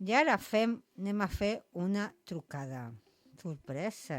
I ara anem a fer una trucada. Sorpresa!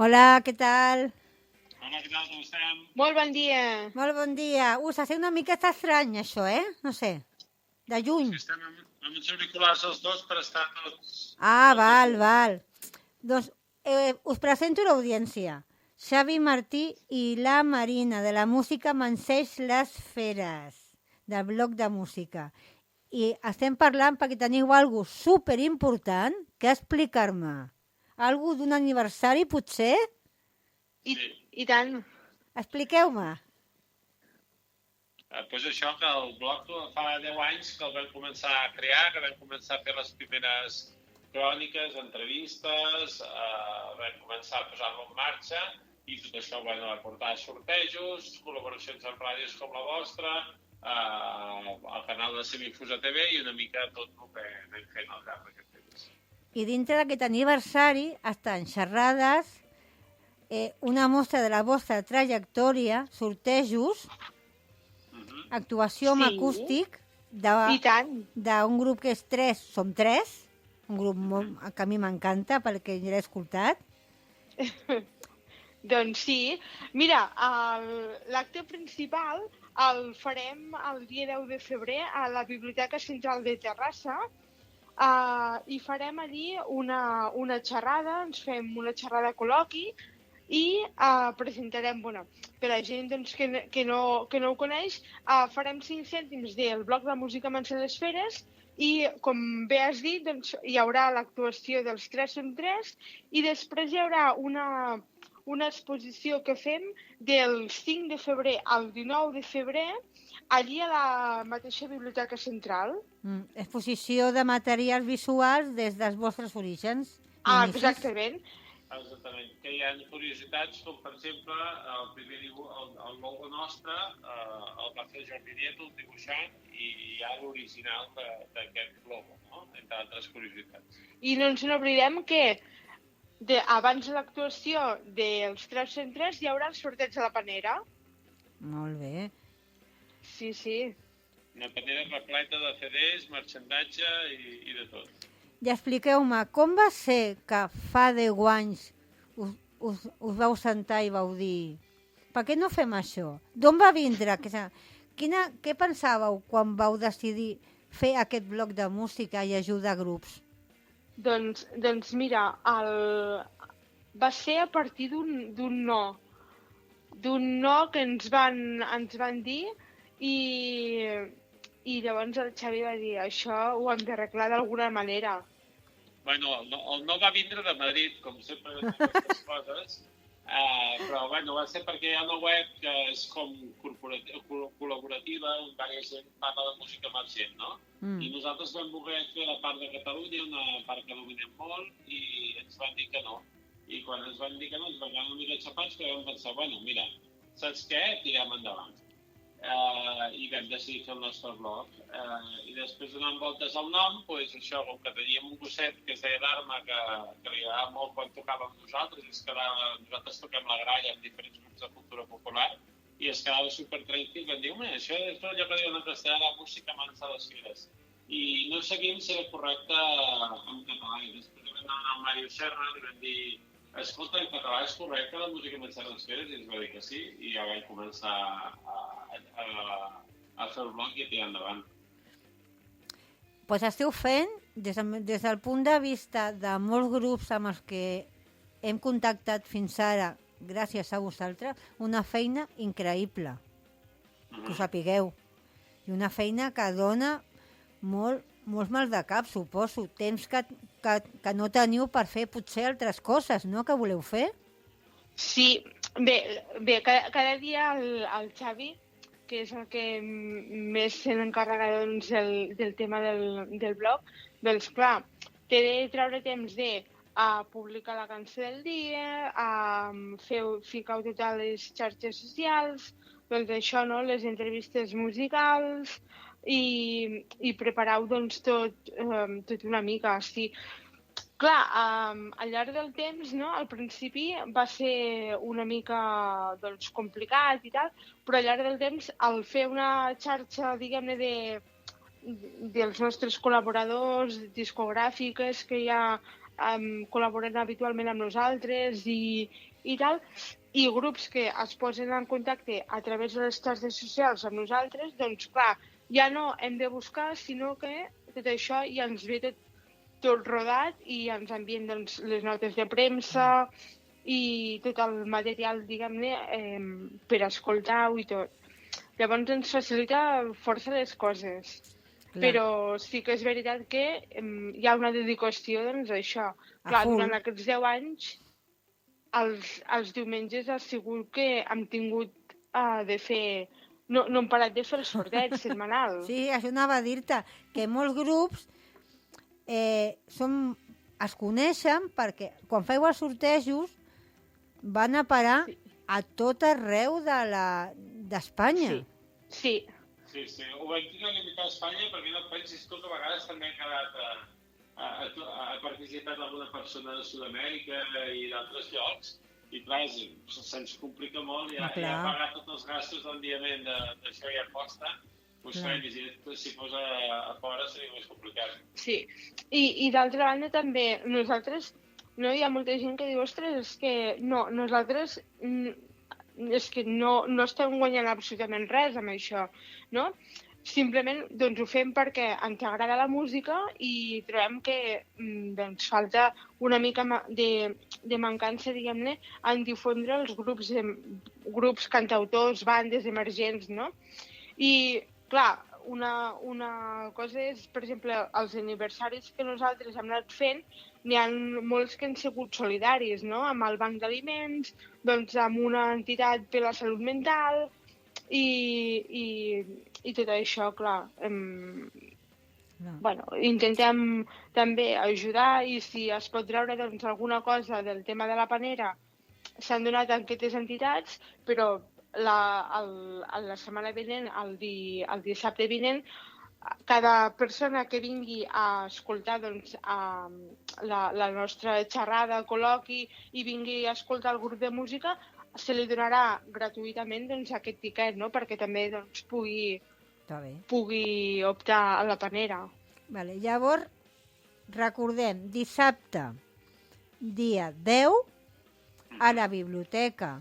Hola, què tal? Hola, què tal, com estem? Molt bon dia. Molt bon dia. S'ha fet una miqueta estrany, això, No sé. De juny. Sí, estem amb uns auriculars els dos per estar tots... Val. Doncs us presento l'audiència. Xavi Martí i la Marina, de la música Manseix les Feres, del blog de música. I estem parlant perquè teniu alguna cosa superimportant que explicar-me. Algú d'un aniversari, potser? I tant. Expliqueu-me. Doncs això, que el blog fa 10 anys que el vam començar a crear, que vam començar a fer les primeres cròniques, entrevistes, vam començar a posar-lo en marxa i tot això va portar sortejos, col·laboracions amb ràdios com la vostra, al canal de Semifusa TV i una mica tot el que anem fent al llarg d'aquest temps. I dintre d'aquest aniversari estan xerrades, una mostra de la vostra trajectòria, sortejos, actuació amb acústic I tant. d'un grup que és Som Tres, un grup que a mi m'encanta perquè ja l'he escoltat. Doncs sí. Mira, l'acte principal el farem el dia 10 de febrer a la Biblioteca Central de Terrassa i farem allí una xerrada, ens fem una xerrada col·loqui i presentarem, per a la gent doncs, que no ho coneix, farem 5 cèntims del bloc de música Manseix les Feres i, com bé has dit, doncs, hi haurà l'actuació dels Tres Som Tres i després hi haurà una exposició que fem del 5 de febrer al 19 de febrer allí a la mateixa Biblioteca Central. Exposició de materials visuals des dels vostres orígens. Exactament. Exactament, que hi ha curiositats com, per exemple, el primer el logo nostre el va fer Jordi Nieto, el dibuixant, i hi ha l'original d'aquest logo, no? Entre altres curiositats. I no ens n'oblidem que abans de l'actuació dels Tres Som Tres hi haurà el sorteig de la panera. Molt bé. Sí. Una panera repleta de CDs, marxandatge i de tot. I expliqueu-me, com va ser que fa 10 anys us vau sentar i vau dir per què no fem això? D'on va vindre? Què pensàveu quan vau decidir fer aquest bloc de música i ajudar grups? Doncs mira, va ser a partir d'un no que ens van dir i llavors el Xavi va dir això ho hem d'arreglar d'alguna manera. Bueno, el no va vindre de Madrid, com sempre aquestes coses, però va ser perquè hi ha una web que és com col·laborativa, on diversa gent parla de música emergent, no? I nosaltres vam voler fer la part de Catalunya, una part que dominem molt, i ens van dir que no. I quan ens van dir que no, ens van quedar una mica xapats, que vam pensar, mira, saps què? Tirem endavant. I vam decidir fer el nostre blog. I després donant voltes al nom, doncs això, com que teníem un gosset que es deia Dharma, que li agradava molt quan tocàvem nosaltres, nosaltres toquem la gralla amb diferents grups de cultura popular, i es quedava supertranquil, vam dir, això és allò que diuen en castellà, la música Manseix les Feres. I no seguim si era correcte en català, i després vam anar al Mario Serra i vam dir, escolta, en català és correcte la música Manseix les Feres? I ens va dir que sí, i ja vam començar a fer el blog i a tirar endavant. Doncs esteu fent, des del punt de vista de molts grups amb els que hem contactat fins ara, gràcies a vosaltres, una feina increïble, que ho sapigueu. I una feina que dona molt mal de cap, suposo. Temps que que no teniu per fer potser altres coses, no?, que voleu fer. Sí, bé, cada dia el Xavi, que és el que més se n'encarrega doncs, del tema del blog, doncs clar, té de treure temps de publicar la cançó del dia, ficar-ho tot a les xarxes socials, doncs això, no?, les entrevistes musicals i preparar-ho doncs, tot una mica. Sí. Clar, al llarg del temps, no, al principi va ser una mica doncs, complicat i tal, però al llarg del temps, al fer una xarxa, diguem-ne, dels nostres col·laboradors, discogràfiques que ja col·laboren habitualment amb nosaltres i tal, i grups que es posen en contacte a través de les xarxes socials amb nosaltres, doncs clar, ja no hem de buscar, sinó que tot això ja ens ve tot rodat i ens envien doncs, les notes de premsa i tot el material, diguem-ne, per escoltar-ho i tot. Llavors ens facilita força les coses. Clar. Però sí que és veritat que hi ha una dedicació, doncs, a això. Clar, durant aquests 10 anys, els diumenges ha sigut que hem tingut de fer... No hem parat de fer el sorteig setmanal. Sí, això anava a dir-te, que molts grups es coneixen perquè quan feu els sortejos van a parar a tot arreu d'Espanya. Sí. Sí. Ho vam dir una mica a Espanya perquè no et pensis tu que a vegades també han quedat ha participat alguna persona de Sud-amèrica i d'altres llocs i clar, se'ns complica molt i ha pagat tots els gastos d'enviament d'això ja costa. Pues si fos a fora seria més complicat. Sí, i d'altra banda també nosaltres, no hi ha molta gent que diu, ostres, és que no, nosaltres és que no estem guanyant absolutament res amb això, no? Simplement doncs, ho fem perquè ens agrada la música i trobem que doncs, falta una mica de mancança, diguem-ne, en difondre els grups cantautors, bandes emergents, no? I clar, una cosa és, per exemple, els aniversaris que nosaltres hem anat fent, n'hi ha molts que han sigut solidaris, no?, amb el banc d'aliments, doncs amb una entitat per la salut mental i tot això, clar. Bueno, intentem també ajudar i si es pot treure doncs, alguna cosa del tema de la panera, s'han donat a aquestes entitats, però la setmana vinent, el dissabte vinent, cada persona que vingui a escoltar doncs, la nostra xerrada, col·loqui i vingui a escoltar el grup de música, se li donarà gratuïtament doncs, aquest tiquet, no?, perquè també doncs, pugui optar a la panera. Vale. Llavors, recordem, dissabte, dia 10, a la biblioteca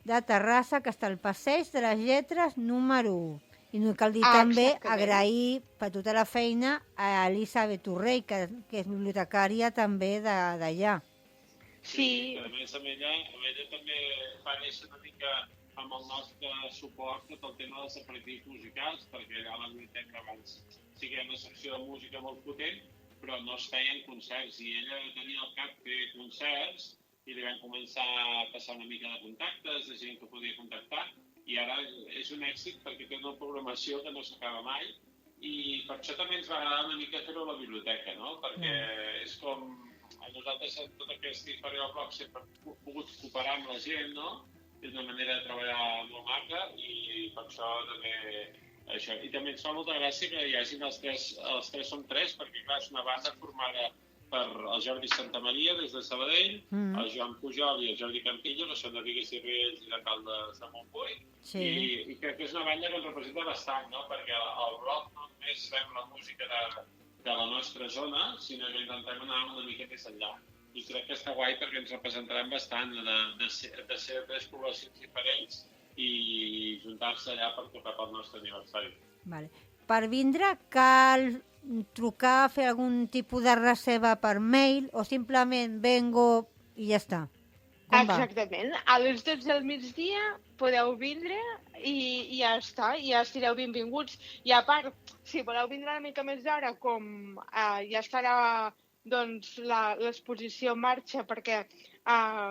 de Terrassa, que està al Passeig de les Lletres número 1. I no cal dir també agrair per tota la feina a Elisabet Torrell, que és bibliotecària també d'allà. Sí. A més, amb ella també va néixer una mica amb el nostre suport tot el tema dels aperitius musicals, perquè allà a la biblioteca abans sí que hi ha una secció de música molt potent, però no es feien concerts, i ella tenia al cap fer concerts, i li vam començar a passar una mica de contactes, de gent que podia contactar, i ara és un èxit perquè té una programació que no s'acaba mai, i per això també ens va agradar una mica fer-ho a la biblioteca, no? Perquè és com... A nosaltres en tota aquesta història del blog sempre hem pogut cooperar amb la gent, no? És una manera de treballar molt maca, i per això també... Això. I també ens fa molta gràcia que hi hagin els tres som tres, perquè clar, és una banda formada per el Jordi Santamaria des de Sabadell, el Joan Pujol i el Jordi Campillo, que són de Bigues i Riells i d'Alcaldes de Montbui, i crec que és una banda que ens representa bastant, no? Perquè al blog no només fem la música de la nostra zona, sinó que intentem anar una mica més enllà. I crec que està guai perquè ens representarem bastant de ser tres poblacions diferents i juntar-se allà per tocar pel nostre aniversari. Vale. Per vindre cal trucar, fer algun tipus de reserva per mail o simplement vengo i ja està? Com va? Exactament. A les 12 del migdia podeu vindre i ja està, i ja estareu benvinguts. I a part, si voleu vindre una mica més d'hora, com ja estarà doncs, l'exposició en marxa, perquè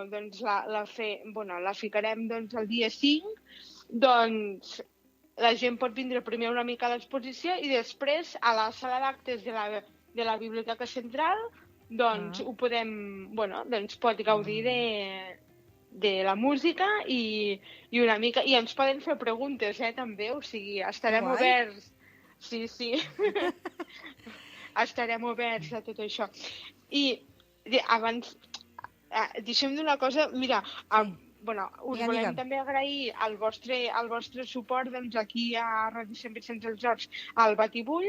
doncs, la ficarem doncs, el dia 5, doncs la gent pot vindre primer una mica a l'exposició i després a la sala d'actes de la Biblioteca Central doncs ho podem, doncs pot gaudir de la música i una mica, i ens poden fer preguntes, també, o sigui, estarem Guai. oberts. Sí. Estarem oberts a tot això. I abans, deixem d'una cosa, mira, us volem també agrair el vostre suport doncs, aquí a Ràdio Sant Vicenç dels Horts al Batibull,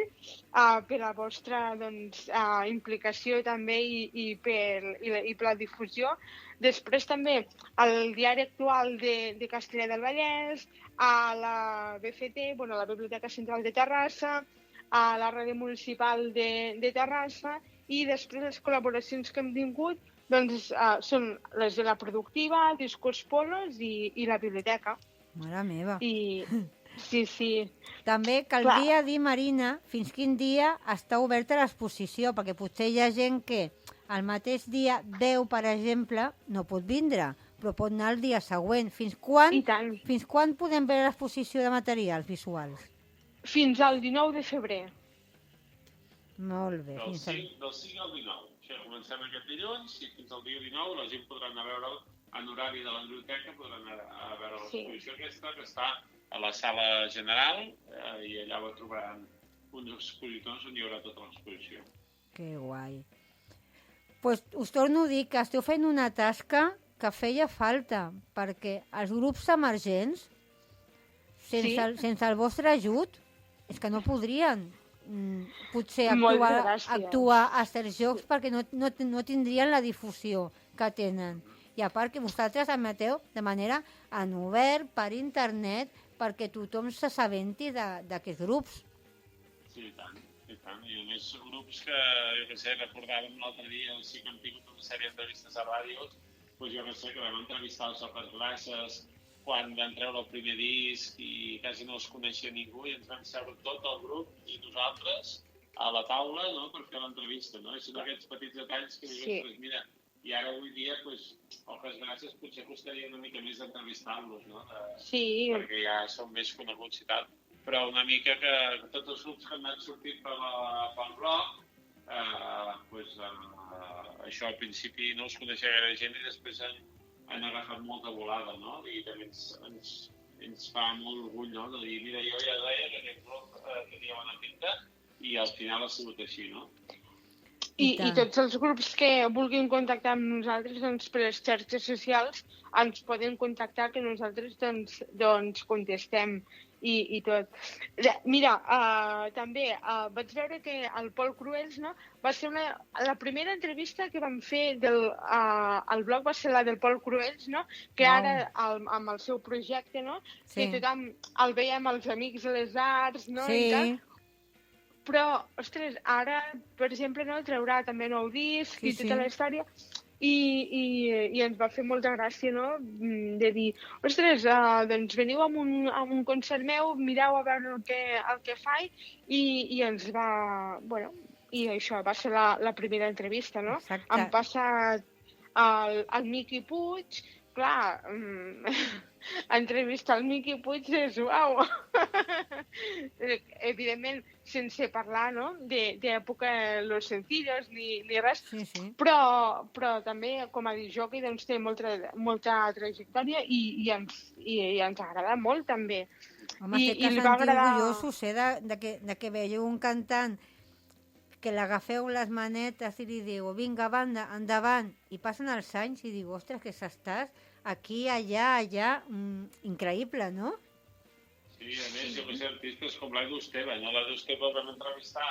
per la vostra doncs, implicació també i per la difusió. Després també al Diari Actual de Castellar del Vallès, a la BCT, la Biblioteca Central de Terrassa, a la Ràdio Municipal de Terrassa, i després les col·laboracions que hem tingut doncs són les de la Productiva, Discurs Polos i la Biblioteca. Mare meva. Sí. També caldria dir, Marina, fins quin dia està oberta l'exposició, perquè potser hi ha gent que el mateix dia 10, per exemple, no pot vindre, però pot anar el dia següent. Fins quan podem veure l'exposició de materials visuals? Fins al 19 de febrer. Molt bé. Del 5 al 19. Comencem aquest dilluns i fins al dia 19 la gent podrà anar a veure en horari de la biblioteca, podrà anar a veure l'exposició aquesta, que està a la sala general, i allà trobaran uns expositors on hi haurà tota l'exposició. Que guai. Pues us torno a dir que esteu fent una tasca que feia falta, perquè els grups emergents, sense el vostre ajut, és que no podrien potser actuar a certs jocs, perquè no tindrien la difusió que tenen. I a part que vosaltres emeteu de manera en obert, per internet, perquè tothom s'assabenti d'aquests grups. Sí, i tant. I a més grups que, recordàvem l'altre dia, sí que hem tingut una sèrie d'entrevistes a ràdios, doncs que vam entrevistar els Sopes Grasses, quan van treure el primer disc i quasi no els coneixia ningú, i ens vam seure tot el grup i nosaltres a la taula, no?, per fer l'entrevista, no? I són aquests petits detalls que dius, mira, i ara avui dia, Sopes Grasses potser costaria una mica més d'entrevistar-los, no? Sí. Perquè ja són més coneguts i tal. Però una mica que tots els grups que han anat sortint pel blog, això al principi no els coneixia gaire gent i després han agafat molta volada, no? I també ens fa molt orgull, no? De dir, mira, jo ja deia que aquest grup tenia bona pinta i al final ha sigut així, no? I tots els grups que vulguin contactar amb nosaltres, doncs, per les xarxes socials, ens poden contactar, que nosaltres doncs contestem i tot. Mira, també vaig veure que el Pol Cruels, no, va ser la primera entrevista que vam fer al blog va ser la del Pol Cruels, no, que ara amb el seu projecte, no, que tothom el veiem els Amics de les Arts, no, i tal. Però, ostres, ara, per exemple, no, traurà també nou disc i tota la història, i ens va fer molta gràcia, no?, de dir, ostres, doncs veniu a un concert meu, mireu a veure el que faig, i ens va, i això va ser la primera entrevista, no? Exacte. Han passat el Miqui Puig, clar, entrevistar el Miqui Puig és uau! Evidentment, sense parlar, no?, d'època Los Sencillos ni res, però també, com a discjòquei, doncs té molta trajectòria i ens agrada molt, també. Home, té que sentir orgullosos, de que veieu un cantant que l'agafeu les manetes i li diu, vinga, banda, endavant, i passen els anys i diu, ostres, que s'estàs aquí, allà, increïble, no? Sí, a més, jo que sé, artistes com l'Edu Esteve, no? L'Edu Esteve el vam entrevistar,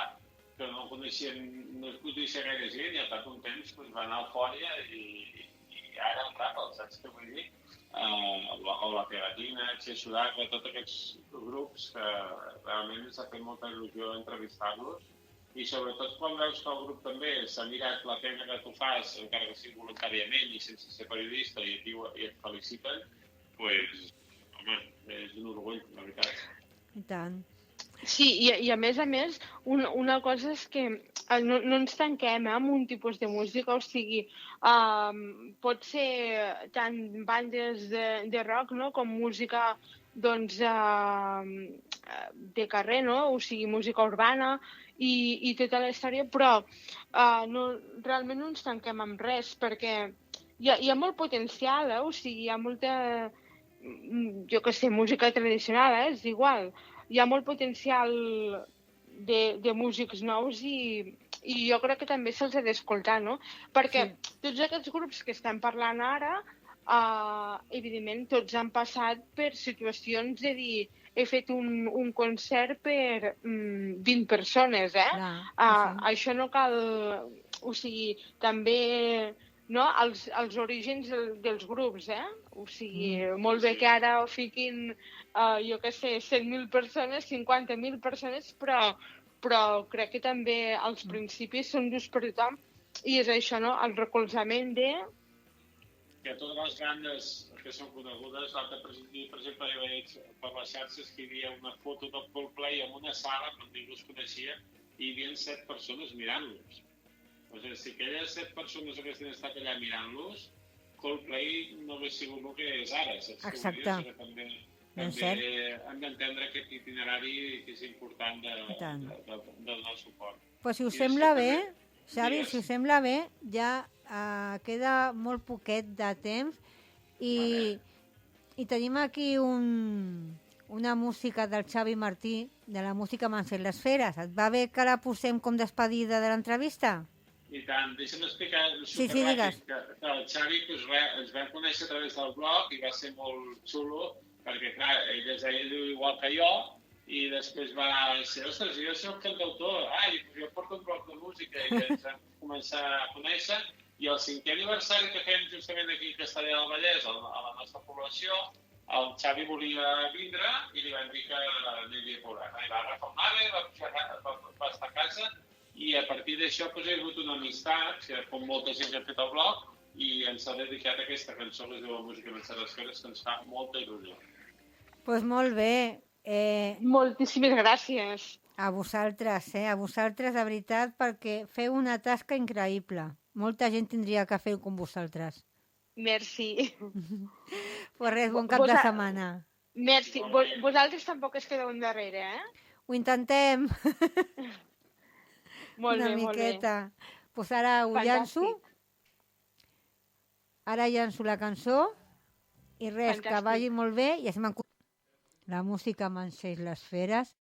que no coneixia gaire gent, i al cap d'un temps va anar a Eufòria i ara, clar, saps què vull dir? O la Pegatina, Xe Sudaca, tots aquests grups que realment ens ha fet molta il·lusió entrevistar-los i sobretot quan veus que el grup també s'ha mirat la feina que tu fas, encara que sigui voluntàriament i sense ser periodista, i et feliciten, doncs, home, és un orgull, la veritat. I tant. Sí, i a més, una cosa és que no ens tanquem amb un tipus de música, o sigui, pot ser tant bandes de rock, no?, com música, doncs, de carrer, no?, o sigui, música urbana i tota la història, però realment no ens tanquem amb res, perquè hi ha molt potencial, o sigui, hi ha molta, jo què sé, música tradicional, és igual, hi ha molt potencial de músics nous i jo crec que també se'ls ha d'escoltar, no? Perquè tots aquests grups que estem parlant ara, evidentment, tots han passat per situacions de dir he fet un concert per 20 persones, Això no cal... O sigui, també, no?, els orígens dels grups, O sigui, molt bé que ara ho fiquin, jo què sé, 100.000 persones, 50.000 persones, però crec que també els principis són just per tothom i és això, no?, el recolzament de... Que totes les bandes que són conegudes, l'altre per exemple, jo veig per les xarxes que hi havia una foto del Coldplay en una sala on ningú es coneixia i hi havia 7 persones mirant-los. O sigui, si aquelles 7 persones haguessin estat allà mirant-los, Coldplay no hauria sigut el que és ara. Exacte. També hem d'entendre aquest itinerari que és important de donar suport. Però si us sembla bé, Xavi, si us sembla bé, ja queda molt poquet de temps i tenim aquí una música del Xavi Martí, de la música Mancés les Feres. Et va bé que la posem com despedida de l'entrevista? I tant, deixa'm explicar digues. Que el Xavi ens vam conèixer a través del blog i va ser molt xulo perquè, clar, ell diu igual que jo i després va ser, ostres, jo soc cantautor, jo porto un blog de música i ens vam començar a conèixer i el 5è aniversari que fem justament aquí a Castellar del Vallès, a la nostra població, el Xavi volia vindre i li vam dir que aniria a veure. I va agafar el nave, va estar a casa i a partir d'això hi ha hagut una amistat, com molta gent que ha fet el blog, i ens ha dedicat aquesta cançó que es diu La música Mancés les Feres, que ens fa molta il·lusió. Doncs molt bé. Moltíssimes gràcies. A vosaltres, de veritat, perquè feu una tasca increïble. Molta gent tindria que fer com vosaltres. Merci. Pues res, bon cap de setmana. Merci. Vosaltres tampoc es quedeu endarrere, Ho intentem. Molt bé, miqueta. Pues ara ho llanço. Ara llanço la cançó i res, que vagi molt bé i la música Mancés les Feres.